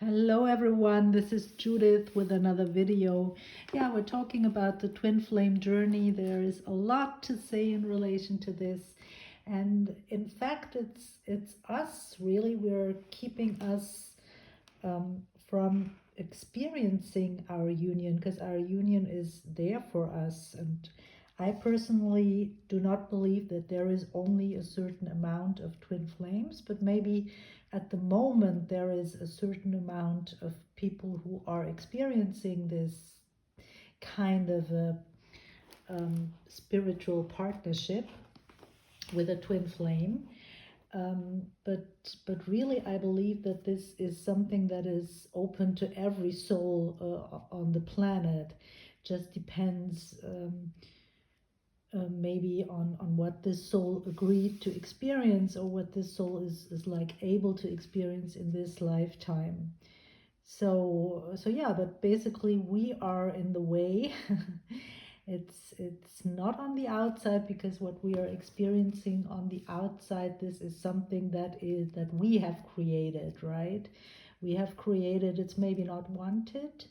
Hello everyone, this is Judith with another video. Yeah, we're talking about the twin flame journey. There is a lot to say in relation to this. And in fact, it's us really. We're keeping us from experiencing our union, because our union is there for us. And I personally do not believe that there is only a certain amount of twin flames, but maybe at the moment there is a certain amount of people who are experiencing this kind of a spiritual partnership with a twin flame. But really, I believe that this is something that is open to every soul on the planet. Just depends maybe on what this soul agreed to experience, or what this soul is like able to experience in this lifetime. So yeah, but basically we are in the way. It's not on the outside, because what we are experiencing on the outside, this is something that we have created, right? We have created. It's maybe not wanted.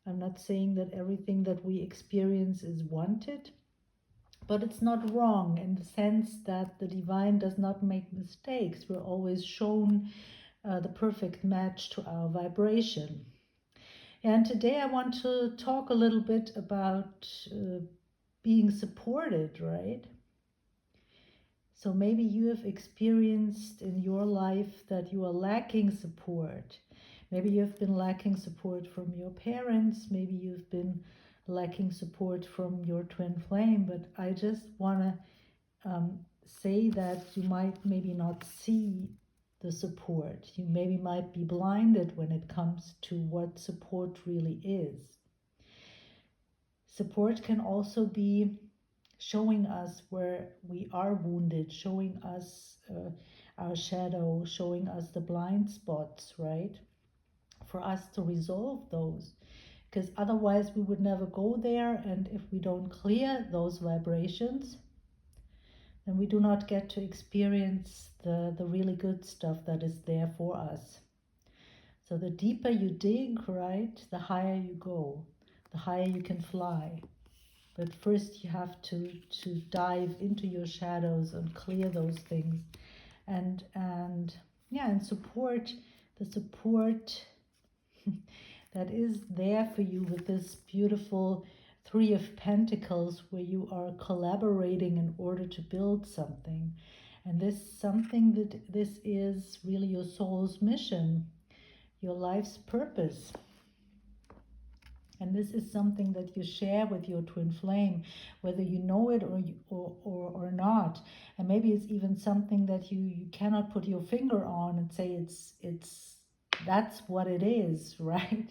I'm not saying that everything that we experience is wanted, but it's not wrong in the sense that the divine does not make mistakes. We're always shown the perfect match to our vibration. And today I want to talk a little bit about being supported, right? So maybe you have experienced in your life that you are lacking support. Maybe you've been lacking support from your parents. Maybe you've been lacking support from your twin flame. But I just want to say that you might maybe not see the support. You maybe might be blinded when it comes to what support really is. Support can also be showing us where we are wounded, showing us our shadow, showing us the blind spots, right? For us to resolve those, because otherwise we would never go there. And if we don't clear those vibrations, then we do not get to experience the really good stuff that is there for us. So the deeper you dig, right, the higher you go, the higher you can fly. But first you have to dive into your shadows and clear those things. And yeah, and support, the support that is there for you with this beautiful Three of Pentacles, where you are collaborating in order to build something. And this is really your soul's mission, your life's purpose. And this is something that you share with your twin flame, whether you know it or not. And maybe it's even something that you cannot put your finger on and say it's that's what it is, right?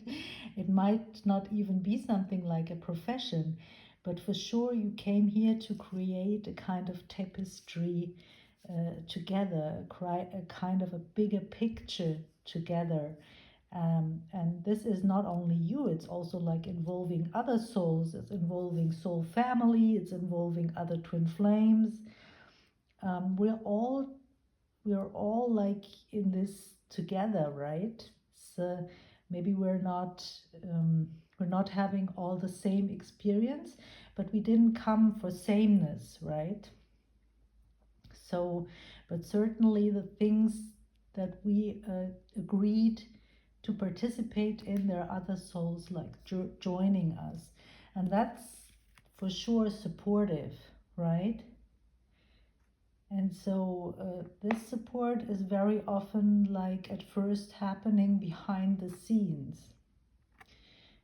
It might not even be something like a profession, but for sure you came here to create a kind of tapestry together, a kind of a bigger picture together. And this is not only you, it's also like involving other souls, it's involving soul family, it's involving other twin flames. We're all like in this together, right? So maybe we're not having all the same experience, but we didn't come for sameness, right? So, but certainly the things that we agreed to participate in, there are other souls like joining us, and that's for sure supportive, right? And so this support is very often like at first happening behind the scenes,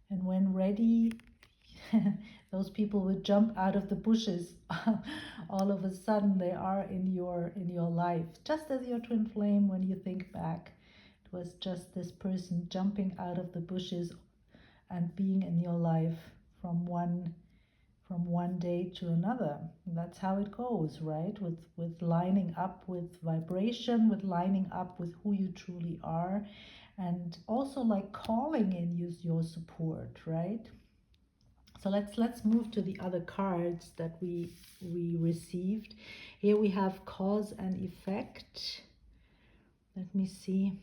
and when ready, those people would jump out of the bushes. All of a sudden they are in your life, just as your twin flame. When you think back, it was just this person jumping out of the bushes and being in your life from one day to another. That's how it goes, right? With lining up with vibration, with lining up with who you truly are, and also like calling in your support, right? So let's move to the other cards that we received. Here we have cause and effect. Let me see.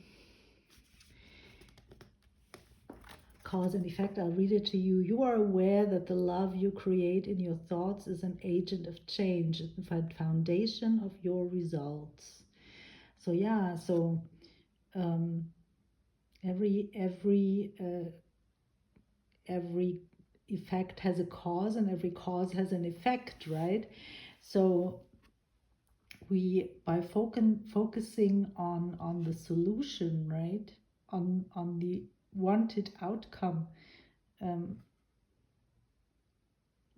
cause and effect. I'll read it to you. You are aware that the love you create in your thoughts is an agent of change, the foundation of your results. So yeah, so um, every effect has a cause, and every cause has an effect, right? So we, by focusing on the solution, right, on the wanted outcome, um,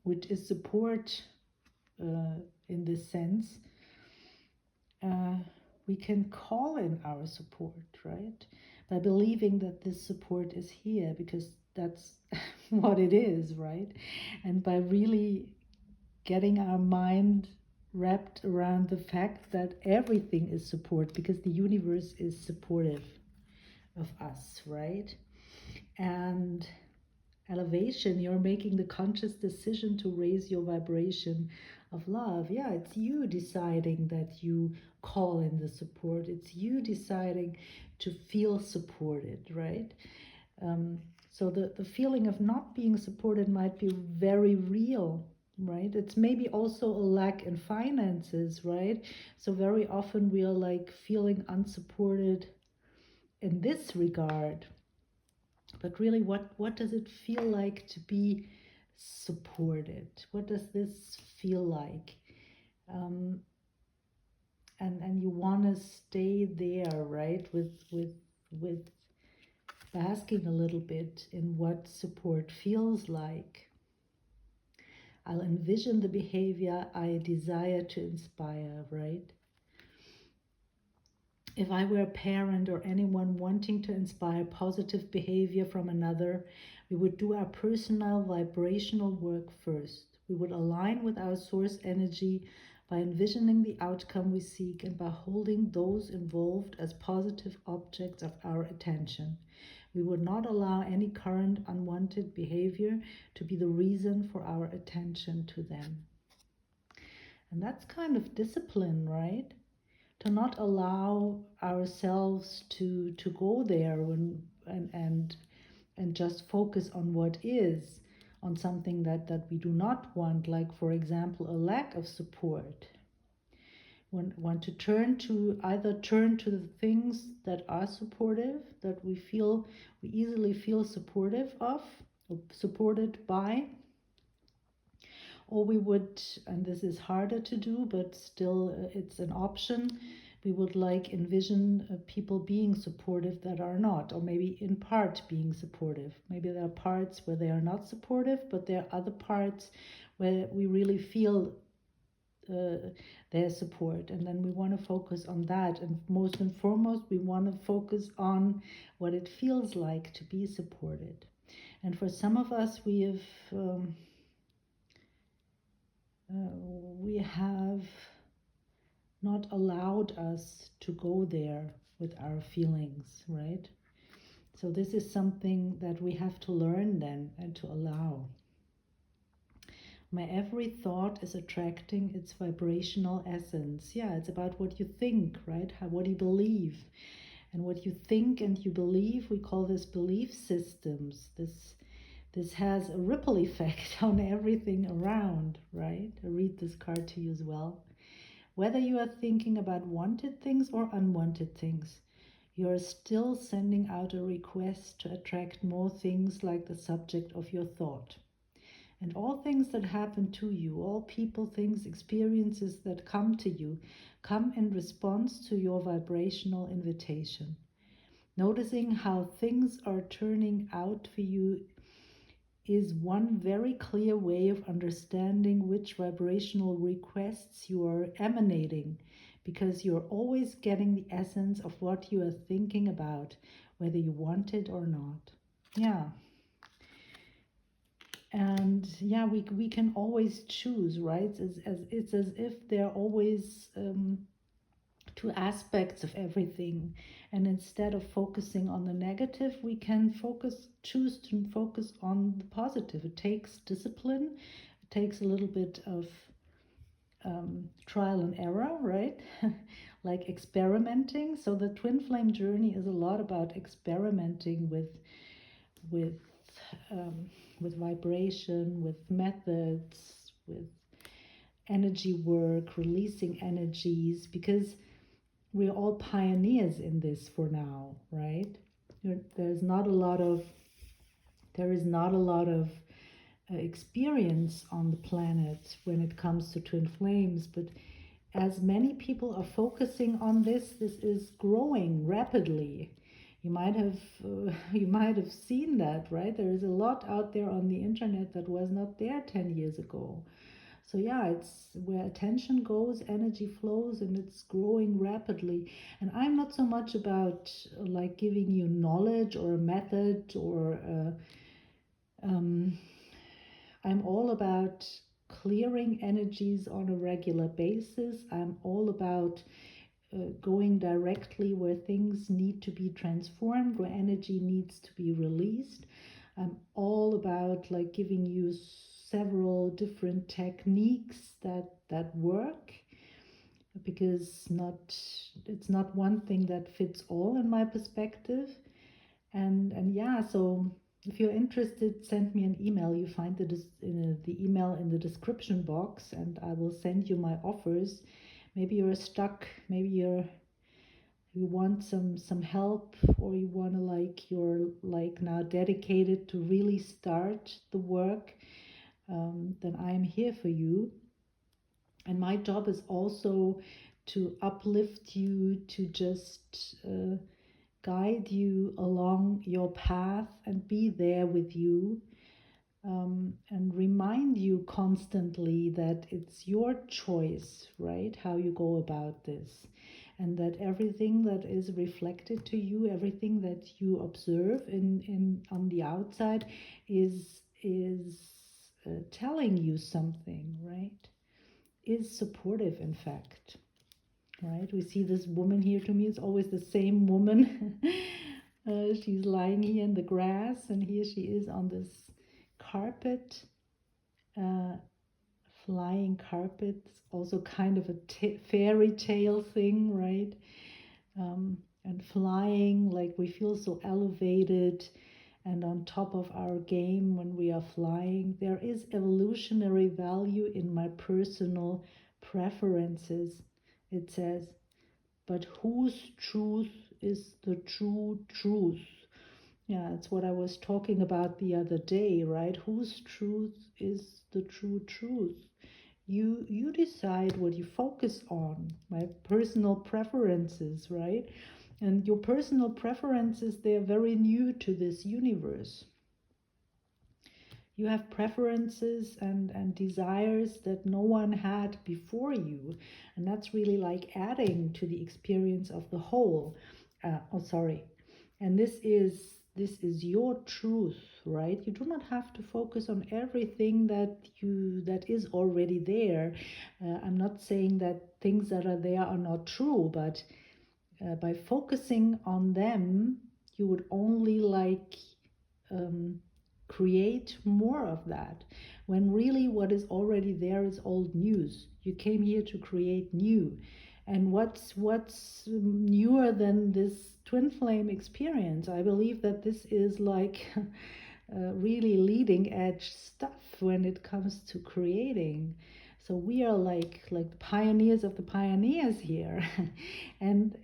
which is support, in this sense, uh, we can call in our support, right? By believing that this support is here, because that's what it is, right? And by really getting our mind wrapped around the fact that everything is support, because the universe is supportive of us, right? And elevation, you're making the conscious decision to raise your vibration of love. Yeah, it's you deciding that you call in the support. It's you deciding to feel supported, right? Um, so the feeling of not being supported might be very real, right? It's maybe also a lack in finances, right? So very often we are like feeling unsupported in this regard. But really, what does it feel like to be supported? What does this feel like? Um, and you want to stay there, right? With basking a little bit in what support feels like. I'll envision the behavior I desire to inspire, right? If I were a parent or anyone wanting to inspire positive behavior from another, we would do our personal vibrational work first. We would align with our source energy by envisioning the outcome we seek and by holding those involved as positive objects of our attention. We would not allow any current unwanted behavior to be the reason for our attention to them. And that's kind of discipline, right? To not allow ourselves to go there and just focus on what is, on something that we do not want, like for example a lack of support. Want to turn to, either turn to the things that are supportive, that we easily feel supportive of or supported by, or we would, and this is harder to do, but still it's an option, we would like envision people being supportive that are not, or maybe in part being supportive. Maybe there are parts where they are not supportive, but there are other parts where we really feel their support, and then we want to focus on that. And most and foremost, we want to focus on what it feels like to be supported. And for some of us, we have not allowed us to go there with our feelings, right? So this is something that we have to learn then, and to allow. My every thought is attracting its vibrational essence. Yeah, it's about what you think, right? What you believe. And what you think and you believe, we call this belief systems. This has a ripple effect on everything around, right? I read this card to you as well. Whether you are thinking about wanted things or unwanted things, you are still sending out a request to attract more things like the subject of your thought. And all things that happen to you, all people, things, experiences that come to you, come in response to your vibrational invitation. Noticing how things are turning out for you is one very clear way of understanding which vibrational requests you are emanating, because you're always getting the essence of what you are thinking about, whether you want it or not. Yeah. And yeah, we can always choose, right? It's as if there are always two aspects of everything, and instead of focusing on the negative, we can choose to focus on the positive. It takes discipline, it takes a little bit of trial and error, right? Like experimenting. So the twin flame journey is a lot about experimenting with um, with vibration, with methods, with energy work, releasing energies, because we're all pioneers in this for now, right? There's not a lot of there is not a lot of experience on the planet when it comes to twin flames, but as many people are focusing on this, this is growing rapidly. You might have seen that, right? There is a lot out there on the internet that was not there 10 years ago. So yeah, it's where attention goes, energy flows, and it's growing rapidly. And I'm not so much about like giving you knowledge or a method or I'm all about clearing energies on a regular basis. I'm all about going directly where things need to be transformed, where energy needs to be released. I'm all about like giving you several different techniques that work, because it's not one thing that fits all in my perspective. And yeah, so if you're interested, send me an email. You find the email in the description box, and I will send you my offers. Maybe you're stuck, maybe you want some help, or you want to like you're like now dedicated to really start the work. Then I'm here for you. And my job is also to uplift you, to just guide you along your path and be there with you, and remind you constantly that it's your choice, right? How you go about this, and that everything that is reflected to you, everything that you observe in on the outside, is telling you something, right? Is supportive, in fact. Right, we see this woman here. To me, it's always the same woman. She's lying here in the grass, and here she is on this carpet, uh, flying carpet. It's also kind of a fairy tale thing, right? And flying, like we feel so elevated and on top of our game when we are flying. There is evolutionary value in my personal preferences, it says. But whose truth is the true truth? Yeah, it's what I was talking about the other day, right? Whose truth is the true truth? You decide what you focus on. My personal preferences, right? And your personal preferences, they are very new to this universe. You have preferences and desires that no one had before you, and that's really like adding to the experience of the whole. And this is your truth, right? You do not have to focus on everything that is already there. I'm not saying that things that are there are not true, but by focusing on them, you would only like um, create more of that, when really what is already there is old news. You came here to create new. And what's newer than this twin flame experience? I believe that this is like really leading edge stuff when it comes to creating. So we are like the pioneers of the pioneers here. And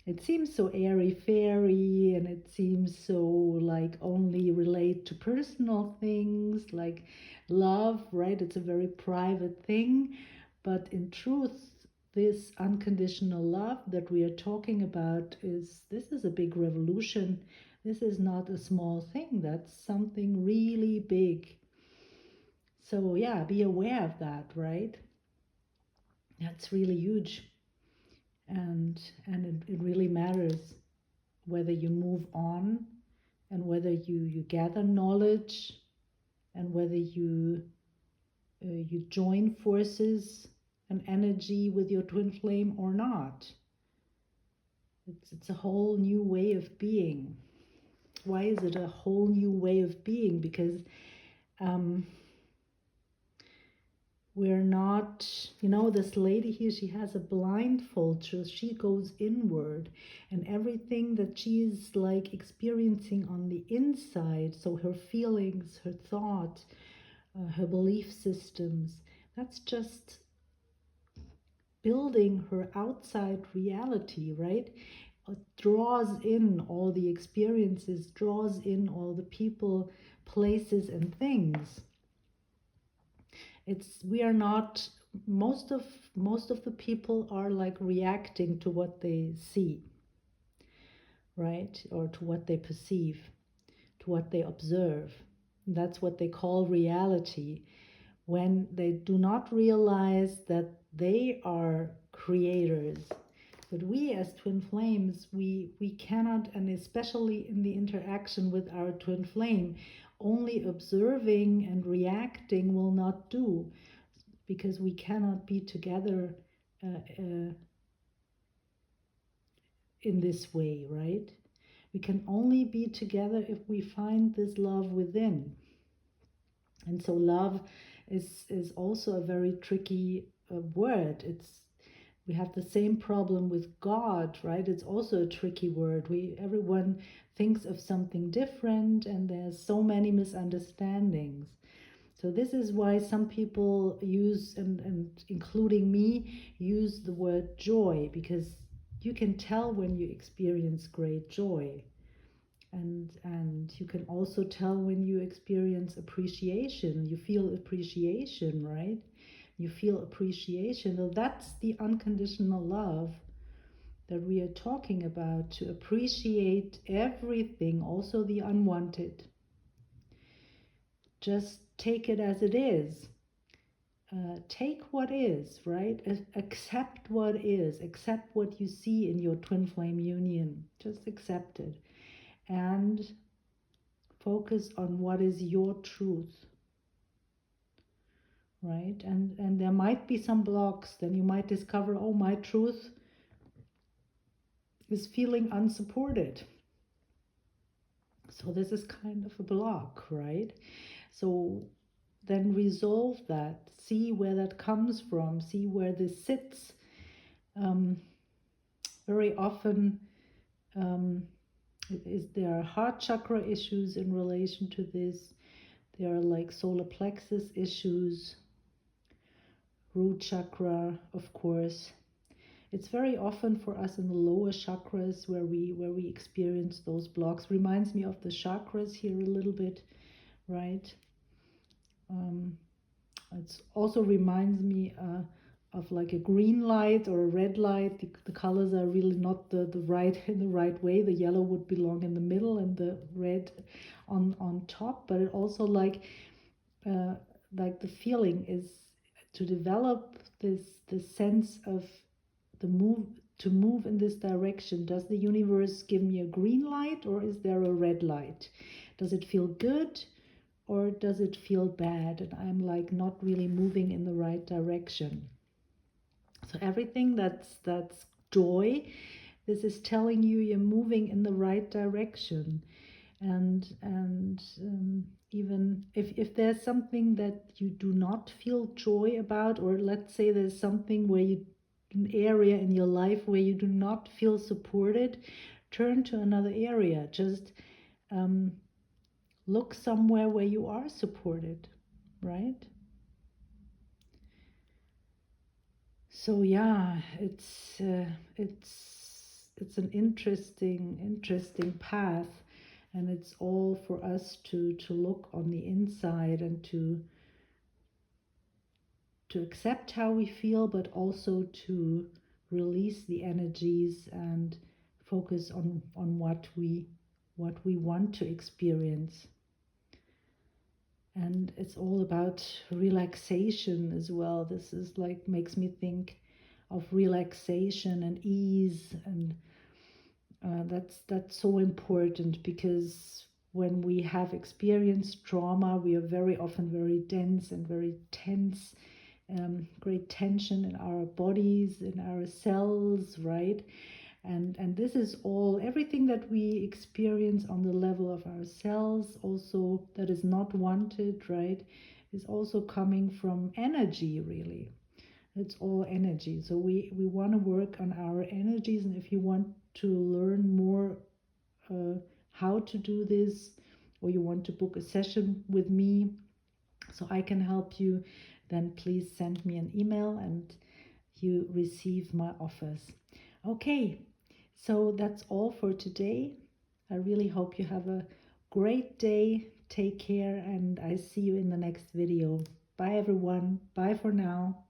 it seems so airy fairy, and it seems so like only relate to personal things like love, right? It's a very private thing. But in truth, this unconditional love that we are talking about is a big revolution. This is not a small thing. That's something really big. So yeah, be aware of that, right? That's really huge. And it really matters whether you move on, and whether you gather knowledge, and whether you join forces and energy with your twin flame or not. It's a whole new way of being. Why is it a whole new way of being? Because We're not, this lady here, she has a blindfold, so she goes inward, and everything that she's like experiencing on the inside, so her feelings, her thoughts, her belief systems, that's just building her outside reality, right? Draws in all the experiences, draws in all the people, places, and things. We are not, most of the people are like reacting to what they see, right? Or to what they perceive, to what they observe. That's what they call reality, when they do not realize that they are creators. But we as twin flames, we cannot, and especially in the interaction with our twin flame, only observing and reacting will not do, because we cannot be together in this way, right? We can only be together if we find this love within. And so love is also a very tricky word. We have the same problem with God, right? It's also a tricky word. Everyone thinks of something different, and there's so many misunderstandings. So this is why some people use, and including me, use the word joy, because you can tell when you experience great joy. And you can also tell when you experience appreciation. You feel appreciation, right? You feel appreciation. So that's the unconditional love that we are talking about, to appreciate everything, also the unwanted. Just take it as it is. Take what is, right? Accept what is. Accept what you see in your twin flame union. Just accept it. And focus on what is your truth, right? And there might be some blocks. Then you might discover, oh, my truth is feeling unsupported. So this is kind of a block, right? So then resolve that. See where that comes from. See where this sits. Very often there are heart chakra issues in relation to this. There are like solar plexus issues, root chakra, of course. It's very often for us in the lower chakras where we experience those blocks. Reminds me of the chakras here a little bit, right? It also reminds me of like a green light or a red light. The colors are really not the right in the right way. The yellow would belong in the middle and the red on top. But it also like the feeling is to develop this sense of the move, to move in this direction. Does the universe give me a green light, or is there a red light? Does it feel good, or does it feel bad, and I'm like not really moving in the right direction? So everything that's joy, this is telling you you're moving in the right direction. And even if there's something that you do not feel joy about, or let's say there's something an area in your life where you do not feel supported, turn to another area. Just look somewhere where you are supported, right? So yeah, it's an interesting path, and it's all for us to look on the inside and to accept how we feel, but also to release the energies and focus on what we want to experience. And it's all about relaxation as well. This is like makes me think of relaxation and ease, and that's so important, because when we have experienced trauma, we are very often very dense and very tense, great tension in our bodies, in our cells, right? And this is all, everything that we experience on the level of our cells, also that is not wanted, right? is also coming from energy, really. It's all energy. So we want to work on our energies. And if you want to learn more how to do this, or you want to book a session with me so I can help you, then please send me an email and you receive my offers. Okay, so that's all for today. I really hope you have a great day. Take care, and I see you in the next video. Bye, everyone. Bye for now.